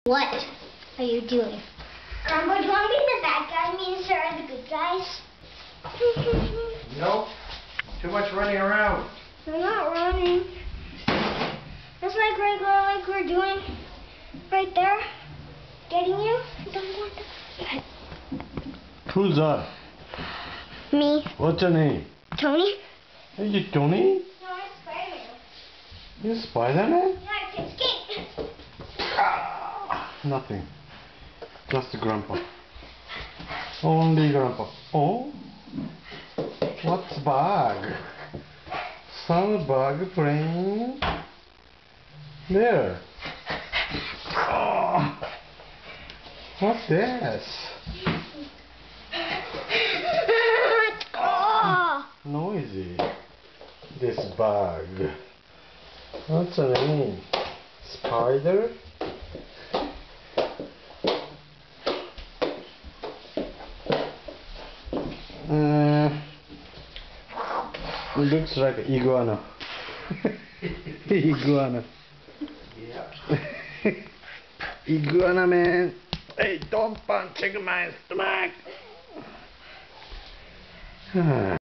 What are you doing? Grandpa, do you want to be the bad guy? Me and Sarah are the good guys. Nope. Too much running around. We're not running. That's like regular, like we're doing right there. Getting you. Don't want to. Who's that? Me. What's your name? Tony? Are you Tony? No, I'm Spider-Man. You Spider-Man? Yeah, I can skate. Nothing. Just Grandpa. Only Grandpa. Oh? What's bug? Some bug playing? There. Oh. What's this? Oh. Noisy. This bug. What's the name? Spider? Looks like iguana. Iguana. Yeah. Iguana man. Hey, don't punch my stomach.